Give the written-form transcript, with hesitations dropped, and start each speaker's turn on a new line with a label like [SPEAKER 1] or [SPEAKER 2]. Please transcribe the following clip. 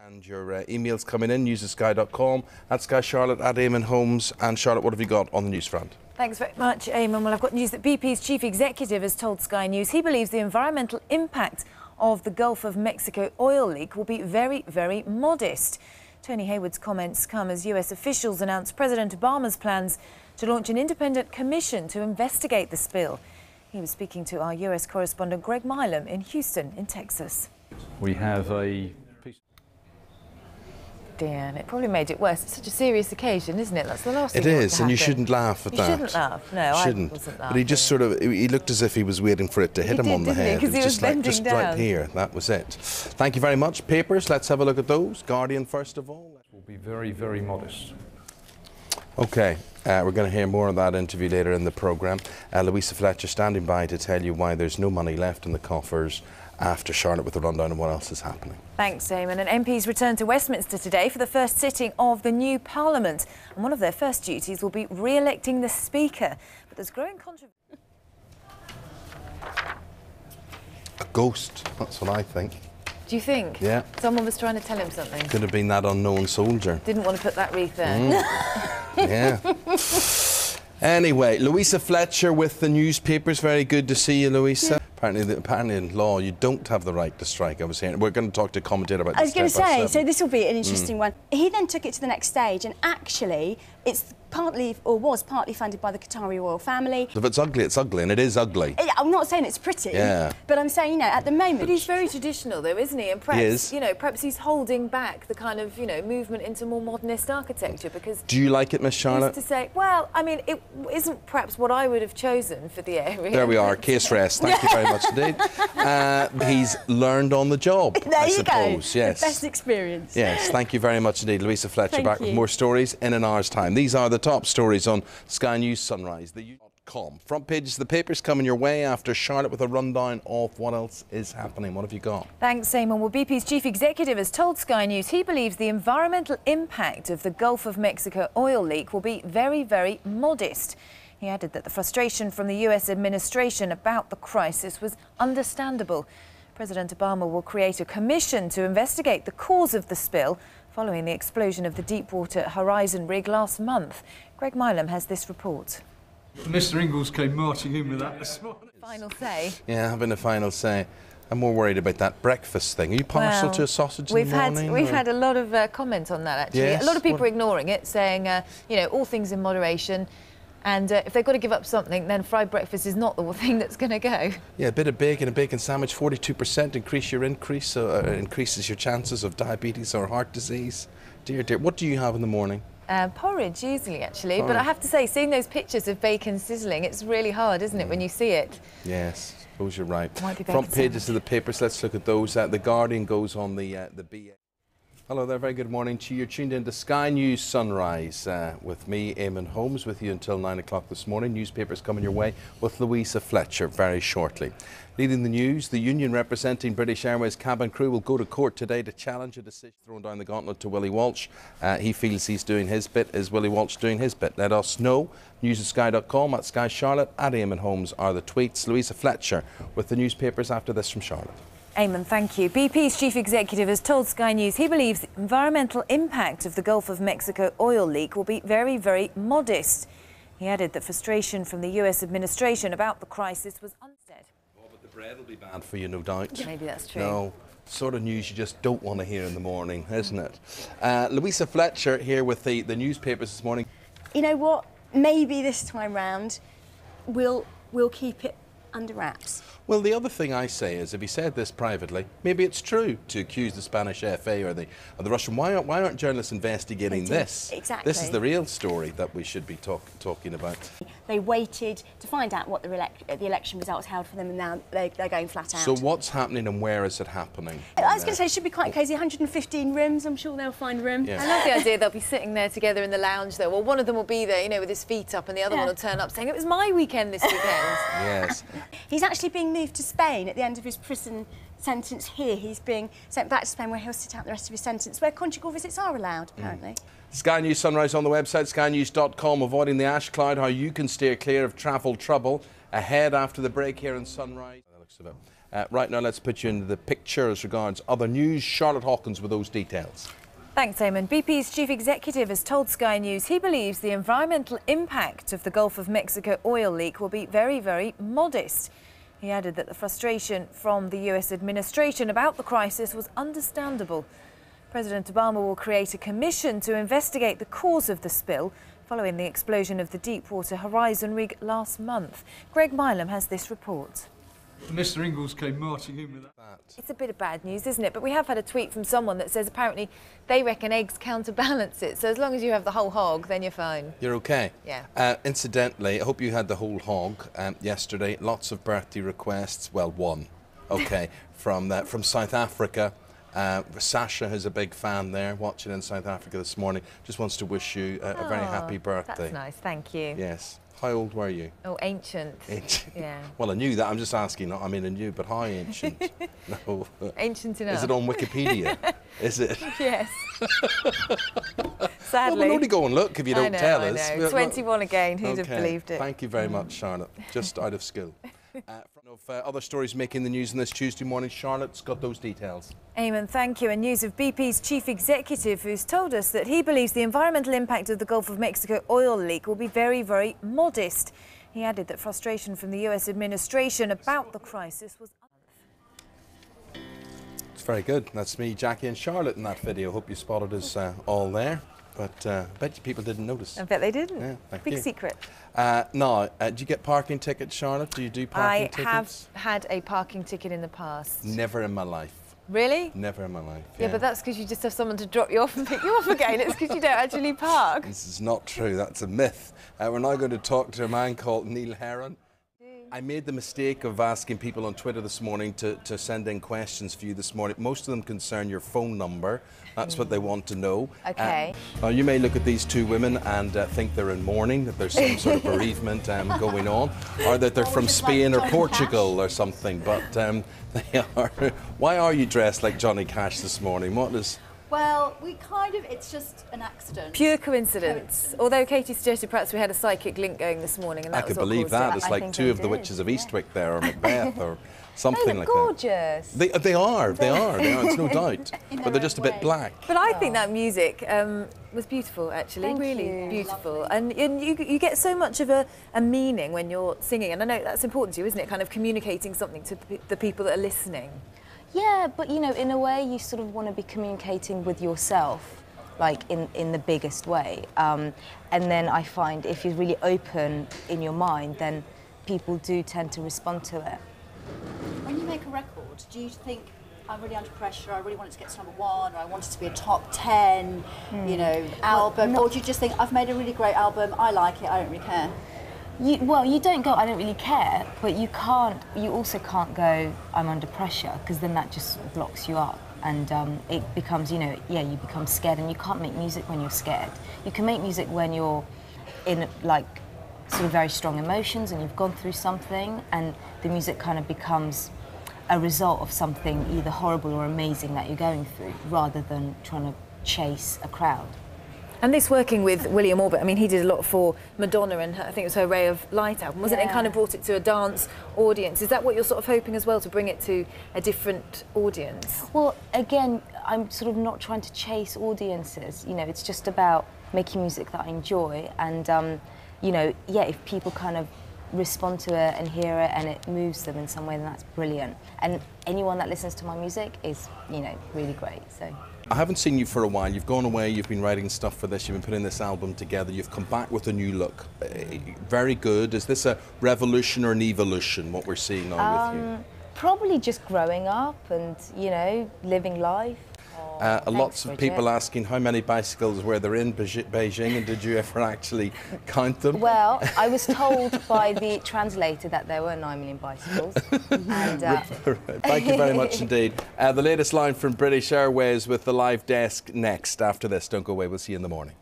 [SPEAKER 1] And your emails coming in, news@sky.com, at Sky Charlotte, at Eamon Holmes. And Charlotte, what have you got on the news front?
[SPEAKER 2] Thanks very much, Eamon. Well, I've got news that BP's chief executive has told Sky News he believes the environmental impact of the Gulf of Mexico oil leak will be very, very modest. Tony Hayward's comments come as US officials announced President Obama's plans to launch an independent commission to investigate the spill. He was speaking to our US correspondent Greg Milam in Houston, in Texas.
[SPEAKER 3] We have a
[SPEAKER 2] Dear, it probably made it worse. It's such a serious occasion, isn't it? That's the last thing that
[SPEAKER 1] It
[SPEAKER 2] wants
[SPEAKER 1] is,
[SPEAKER 2] to
[SPEAKER 1] and you
[SPEAKER 2] happen.
[SPEAKER 1] shouldn't laugh at that.
[SPEAKER 2] You shouldn't laugh. No, I wasn't laughing.
[SPEAKER 1] But he just sort of, he looked as if he was waiting for it to hit him on the head.
[SPEAKER 2] Because he was
[SPEAKER 1] just like,
[SPEAKER 2] bending
[SPEAKER 1] just
[SPEAKER 2] down.
[SPEAKER 1] right here. That was it. Thank you very much. Papers, let's have a look at those. Guardian, first of all.
[SPEAKER 3] will be very, very modest.
[SPEAKER 1] OK, we're going to hear more of that interview later in the programme. Louisa Fletcher standing by to tell you why there's no money left in the coffers after Charlotte with the rundown and what else is happening.
[SPEAKER 2] Thanks, Eamon. And MPs return to Westminster today for the first sitting of the new Parliament. And one of their first duties will be re-electing the Speaker. But there's growing controversy.
[SPEAKER 1] A ghost, that's what I think.
[SPEAKER 2] Do you think?
[SPEAKER 1] Yeah.
[SPEAKER 2] Someone was trying to tell him something.
[SPEAKER 1] Could have been that unknown soldier.
[SPEAKER 2] Didn't want to put that wreath there.
[SPEAKER 1] Yeah. Anyway, Louisa Fletcher with the newspapers. Very good to see you, Louisa. Yeah. Apparently in law, you don't have the right to strike. I was hearing. We're going to talk to a commentator about this.
[SPEAKER 4] I was going to say, so this will be an interesting one. He then took it to the next stage, and actually, it's partly, or was partly funded by the Qatari royal family.
[SPEAKER 1] If it's ugly, and it is ugly.
[SPEAKER 4] I'm not saying it's pretty, but I'm saying, you know, at the moment...
[SPEAKER 2] But he's very traditional, though, isn't he? And perhaps,
[SPEAKER 1] he is.
[SPEAKER 2] you know, perhaps he's holding back the kind of, you know, movement into more modernist architecture, because...
[SPEAKER 1] Do you like it, Miss Charlotte?
[SPEAKER 2] To say, well, I mean, it isn't perhaps what I would have chosen for the area.
[SPEAKER 1] There we are, case rest. Thank you very much indeed. He's learned on the job, I suppose. Yes.
[SPEAKER 4] The best experience.
[SPEAKER 1] Yes, thank you very much indeed. Louisa Fletcher back with more stories in an hour's time. These are the top stories on Sky News Sunrise. Front pages of the papers coming your way after Charlotte with a rundown of what else is happening. What have you got?
[SPEAKER 2] Thanks, Eamon. Well, BP's chief executive has told Sky News he believes the environmental impact of the Gulf of Mexico oil leak will be very, very modest. He added that the frustration from the US administration about the crisis was understandable. President Obama will create a commission to investigate the cause of the spill following the explosion of the Deepwater Horizon rig last month. Greg Milam has this report.
[SPEAKER 5] Mr. Ingalls came marching in with that this morning.
[SPEAKER 2] Final say.
[SPEAKER 1] Yeah, having a final say. I'm more worried about that breakfast thing. Are you partial to a sausage in the morning?
[SPEAKER 2] We've had a lot of comment on that, actually.
[SPEAKER 1] Yes?
[SPEAKER 2] A lot of people are ignoring it, saying, you know, all things in moderation. And if they've got to give up something, then fried breakfast is not the thing that's going to go.
[SPEAKER 1] Yeah, a bit of bacon, a bacon sandwich, 42% increases your chances of diabetes or heart disease. Dear, dear. What do you have in the morning?
[SPEAKER 2] Porridge, usually, actually. But I have to say, seeing those pictures of bacon sizzling, it's really hard, isn't it, when you see it?
[SPEAKER 1] Yes, I suppose you're right.
[SPEAKER 2] Front
[SPEAKER 1] pages of the papers, let's look at those. The Guardian goes on the BA. Hello there, very good morning to you. You're tuned in to Sky News Sunrise with me, Eamon Holmes, with you until 9 o'clock this morning. Newspapers coming your way with Louisa Fletcher very shortly. Leading the news, the union representing British Airways cabin crew will go to court today to challenge a decision thrown down the gauntlet to Willie Walsh. He feels he's doing his bit. Is Willie Walsh doing his bit? Let us know. News@sky.com, at Sky Charlotte, at Eamon Holmes are the tweets. Louisa Fletcher with the newspapers after this from Charlotte.
[SPEAKER 2] Eamon, thank you. BP's chief executive has told Sky News he believes the environmental impact of the Gulf of Mexico oil leak will be very, very modest. He added that frustration from the US administration about the crisis was unsaid.
[SPEAKER 1] Oh, but the bread will be bad for you, no doubt.
[SPEAKER 2] Maybe that's true.
[SPEAKER 1] No, sort of news you just don't want to hear in the morning, isn't it? Louisa Fletcher here with the newspapers this morning.
[SPEAKER 4] You know what? Maybe this time round we'll keep it under wraps.
[SPEAKER 1] Well, the other thing I say is, if he said this privately, maybe it's true to accuse the Spanish FA or the Russian. Why aren't journalists investigating this?
[SPEAKER 4] Exactly.
[SPEAKER 1] This is the real story that we should be talking about.
[SPEAKER 4] They waited to find out what the election results held for them, and now they're going flat out.
[SPEAKER 1] So what's happening and where is it happening?
[SPEAKER 4] I was going to say it should be quite cosy. 115 rooms. I'm sure they'll find room.
[SPEAKER 1] Yeah.
[SPEAKER 2] I love the idea they'll be sitting there together in the lounge, though. Well, one of them will be there, you know, with his feet up, and the other one will turn up saying, "It was my weekend this weekend."
[SPEAKER 1] Yes.
[SPEAKER 4] He's actually being moved to Spain at the end of his prison sentence here. He's being sent back to Spain where he'll sit out the rest of his sentence, where conjugal visits are allowed, apparently.
[SPEAKER 1] Sky News Sunrise on the website, skynews.com, avoiding the ash cloud, how you can steer clear of travel trouble. Ahead after the break here in Sunrise. That looks of it. Right now, let's put you into the picture as regards other news. Charlotte Hawkins with those details.
[SPEAKER 2] Thanks, Eamon. BP's chief executive has told Sky News he believes the environmental impact of the Gulf of Mexico oil leak will be very, very modest. He added that the frustration from the US administration about the crisis was understandable. President Obama will create a commission to investigate the cause of the spill following the explosion of the Deepwater Horizon rig last month. Greg Milam has this report.
[SPEAKER 5] Mr. Ingalls came marching in with that.
[SPEAKER 2] It's a bit of bad news, isn't it? But we have had a tweet from someone that says apparently they reckon eggs counterbalance it. So as long as you have the whole hog, then you're fine.
[SPEAKER 1] You're okay?
[SPEAKER 2] Yeah.
[SPEAKER 1] Incidentally, I hope you had the whole hog yesterday. Lots of birthday requests. Well, one. Okay. from South Africa. Sasha is a big fan there, watching in South Africa this morning. Just wants to wish you a very happy birthday.
[SPEAKER 2] That's nice, thank you.
[SPEAKER 1] Yes. How old were you?
[SPEAKER 2] Oh, ancient.
[SPEAKER 1] Ancient.
[SPEAKER 2] Yeah.
[SPEAKER 1] Well, I knew that. I'm just asking. I mean, I knew, but how ancient? No.
[SPEAKER 2] Ancient enough.
[SPEAKER 1] Is it on Wikipedia? Is it?
[SPEAKER 2] Yes.
[SPEAKER 1] Well,
[SPEAKER 2] Sadly.
[SPEAKER 1] we'll only go and look if you don't tell us.
[SPEAKER 2] I know. 21 again. Who'd have
[SPEAKER 1] Okay.
[SPEAKER 2] believed it?
[SPEAKER 1] Thank you very much, Charlotte. Just out of school. Other stories making the news on this Tuesday morning. Charlotte's got those details.
[SPEAKER 2] Eamon, thank you. And news of BP's chief executive, who's told us that he believes the environmental impact of the Gulf of Mexico oil leak will be very, very modest. He added that frustration from the US administration about the crisis was...
[SPEAKER 1] It's very good. That's me, Jackie and Charlotte in that video. Hope you spotted us all there. But I bet you people didn't notice.
[SPEAKER 2] I bet they didn't.
[SPEAKER 1] Yeah, thank
[SPEAKER 2] Big
[SPEAKER 1] you.
[SPEAKER 2] secret.
[SPEAKER 1] Now, do you get parking tickets, Charlotte? Do you do parking tickets?
[SPEAKER 2] I have had a parking ticket in the past.
[SPEAKER 1] Never in my life.
[SPEAKER 2] Really?
[SPEAKER 1] Never in my life.
[SPEAKER 2] Yeah, but that's because you just have someone to drop you off and pick you up again. It's because you don't actually park.
[SPEAKER 1] This is not true. That's a myth. We're now going to talk to a man called Neil Heron. I made the mistake of asking people on Twitter this morning to send in questions for you this morning. Most of them concern your phone number. That's what they want to know.
[SPEAKER 2] Okay.
[SPEAKER 1] Now, you may look at these two women and think they're in mourning, that there's some sort of bereavement going on, or that they're from Spain or Portugal or something, but they are. Why are you dressed like Johnny Cash this morning? What is...
[SPEAKER 6] Well, it's just an accident.
[SPEAKER 2] Pure coincidence. Although Katie suggested perhaps we had a psychic link going this morning, and that
[SPEAKER 1] I could believe that. It's like two of the witches of Eastwick there, or Macbeth, or something like
[SPEAKER 2] gorgeous.
[SPEAKER 1] that. They are. It's no doubt. But they're just a bit black.
[SPEAKER 2] But I think that music was beautiful, actually.
[SPEAKER 6] Thank
[SPEAKER 2] really
[SPEAKER 6] you.
[SPEAKER 2] beautiful. And you get so much of a meaning when you're singing. And I know that's important to you, isn't it? Kind of communicating something to the people that are listening.
[SPEAKER 7] Yeah, but you know, in a way, you sort of want to be communicating with yourself, like in the biggest way. And then I find if you're really open in your mind, then people do tend to respond to it.
[SPEAKER 6] When you make a record, do you think, I'm really under pressure, I really want it to get to #1, or I want it to be a top 10, album, or do you just think, I've made a really great album, I like it, I don't really care?
[SPEAKER 7] You don't go, I don't really care, but you also can't go, I'm under pressure, because then that just blocks you up. And it becomes, you become scared, and you can't make music when you're scared. You can make music when you're in, like, sort of very strong emotions and you've gone through something, and the music kind of becomes a result of something either horrible or amazing that you're going through, rather than trying to chase a crowd.
[SPEAKER 2] And this working with William Orbit, I mean, he did a lot for Madonna, and I think it was her Ray of Light album, wasn't it? And kind of brought it to a dance audience. Is that what you're sort of hoping as well, to bring it to a different audience?
[SPEAKER 7] Well, again, I'm sort of not trying to chase audiences. You know, it's just about making music that I enjoy, and if people kind of respond to it and hear it and it moves them in some way, then that's brilliant. And anyone that listens to my music is, really great. So.
[SPEAKER 1] I haven't seen you for a while. You've gone away, you've been writing stuff for this, you've been putting this album together, you've come back with a new look. Very good. Is this a revolution or an evolution, what we're seeing now with you?
[SPEAKER 7] Probably just growing up and, living life.
[SPEAKER 1] Lots of people asking how many bicycles were there in Beijing, and did you ever actually count them?
[SPEAKER 7] Well, I was told by the translator that there were 9 million bicycles. And,
[SPEAKER 1] thank you very much indeed. The latest line from British Airways with the live desk next. After this, don't go away, we'll see you in the morning.